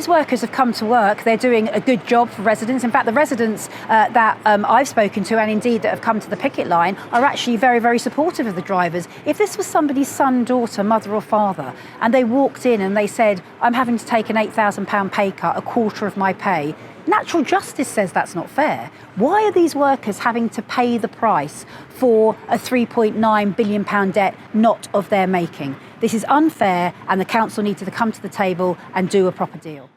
these workers have come to work. They're doing a good job for residents. In fact, the residents that I've spoken to, and indeed that have come to the picket line, are actually very, very supportive of the drivers. If this was somebody's son, daughter, mother or father, and they walked in and they said, I'm having to take an £8,000 pay cut, a quarter of my pay, natural justice says that's not fair. Why are these workers having to pay the price for a £3.9 billion debt not of their making? This is unfair, and the council needs to come to the table and do a proper deal.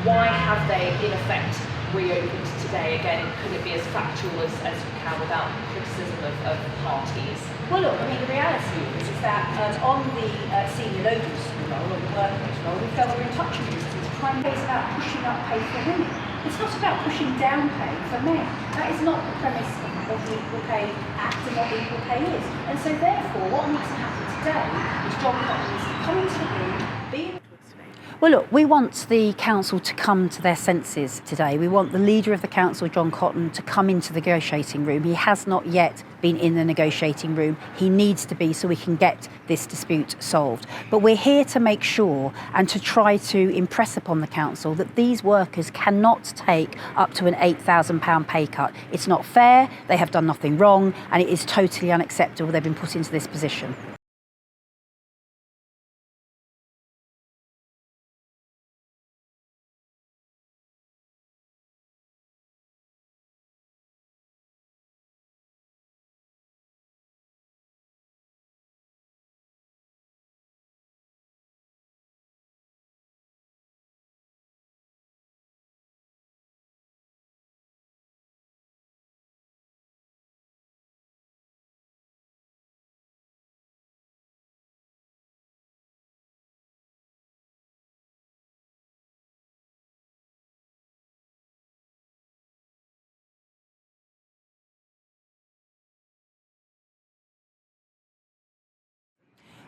Why have they, in effect, reopened today? Again, could it be as factual as you can without criticism of parties? Well, look, I mean, the reality is that on the senior locals role, or the workers role, we felt we're in touch with this. Primarily it's about pushing up pay for women. It's not about pushing down pay for men. That is not the premise of the Equal Pay Act and what equal pay is. And so therefore, what needs to happen today is John Cotton needs to come into the room, be in. Well, look, we want the council to come to their senses today. We want the leader of the council, John Cotton, to come into the negotiating room. He has not yet been in the negotiating room. He needs to be, so we can get this dispute solved. But we're here to make sure and to try to impress upon the council that these workers cannot take up to an £8,000 pay cut. It's not fair, they have done nothing wrong, and it is totally unacceptable they've been put into this position.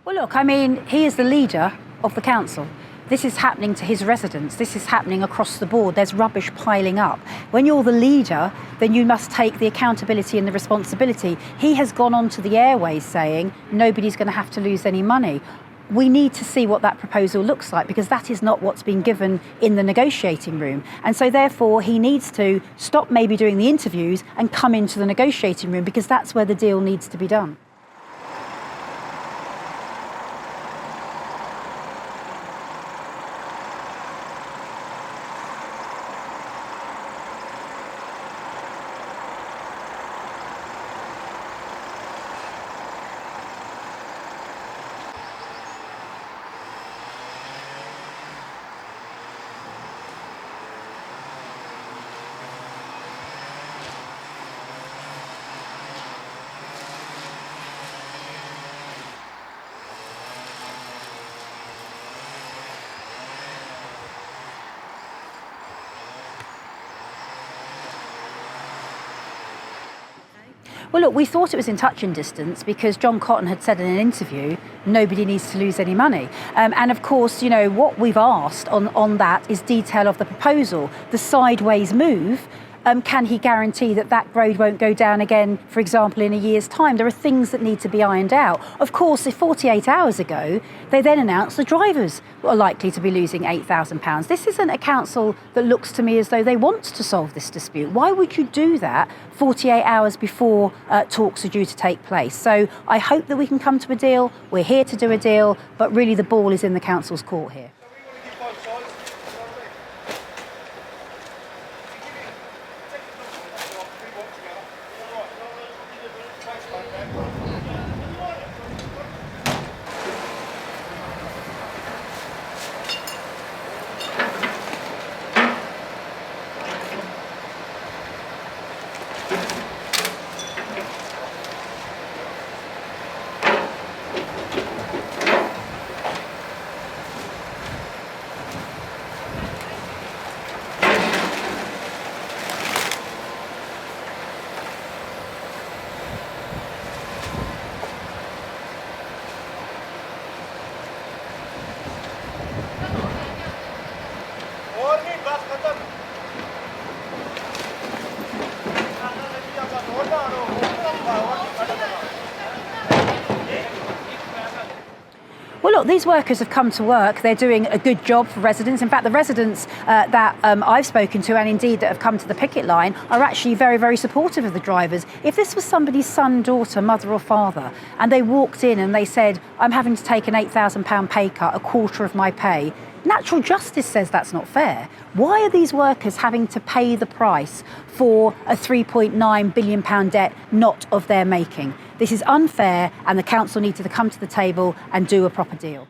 Well, look, I mean, he is the leader of the council. This is happening to his residents. This is happening across the board. There's rubbish piling up. When you're the leader, then you must take the accountability and the responsibility. He has gone onto the airways saying nobody's going to have to lose any money. We need to see what that proposal looks like, because that is not what's been given in the negotiating room. And so therefore he needs to stop maybe doing the interviews and come into the negotiating room, because that's where the deal needs to be done. Well, look, we thought it was in touching distance because John Cotton had said in an interview, nobody needs to lose any money. And of course, what we've asked on that is detail of the proposal, the sideways move. Can he guarantee that that road won't go down again, for example, in a year's time? There are things that need to be ironed out. Of course, if 48 hours ago, they then announced the drivers are likely to be losing £8,000. This isn't a council that looks to me as though they want to solve this dispute. Why would you do that 48 hours before talks are due to take place? So I hope that we can come to a deal. We're here to do a deal, but really the ball is in the council's court here. Well, look, these workers have come to work. They're doing a good job for residents. In fact, the residents that I've spoken to and indeed that have come to the picket line are actually very, very supportive of the drivers. If this was somebody's son, daughter, mother or father, and they walked in and they said, I'm having to take an £8,000 pay cut, a quarter of my pay, natural justice says that's not fair. Why are these workers having to pay the price for a £3.9 billion debt not of their making? This is unfair and the council needs to come to the table and do a proper deal.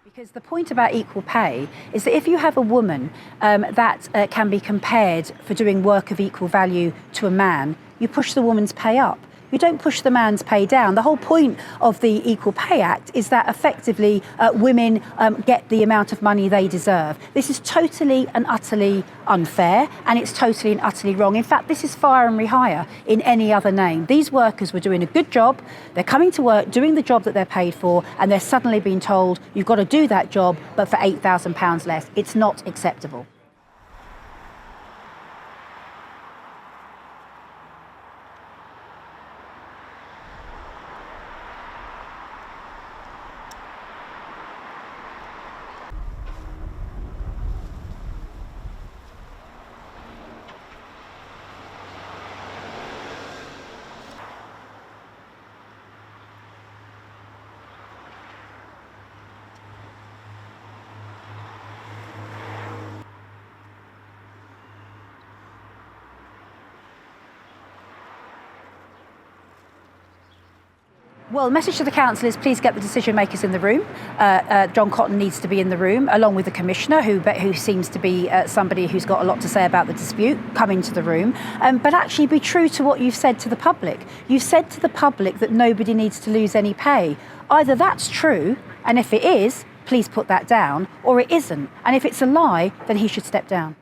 Because the point about equal pay is that if you have a woman that can be compared for doing work of equal value to a man, you push the woman's pay up. You don't push the man's pay down. The whole point of the Equal Pay Act is that effectively women get the amount of money they deserve. This is totally and utterly unfair and it's totally and utterly wrong. In fact, this is fire and rehire in any other name. These workers were doing a good job. They're coming to work, doing the job that they're paid for, and they're suddenly being told, you've got to do that job, but for £8,000 less. It's not acceptable. Well, the message to the council is please get the decision makers in the room. John Cotton needs to be in the room, along with the commissioner, who seems to be somebody who's got a lot to say about the dispute, come into the room. But actually be true to what you've said to the public. You've said to the public that nobody needs to lose any pay. Either that's true, and if it is, please put that down, or it isn't. And if it's a lie, then he should step down.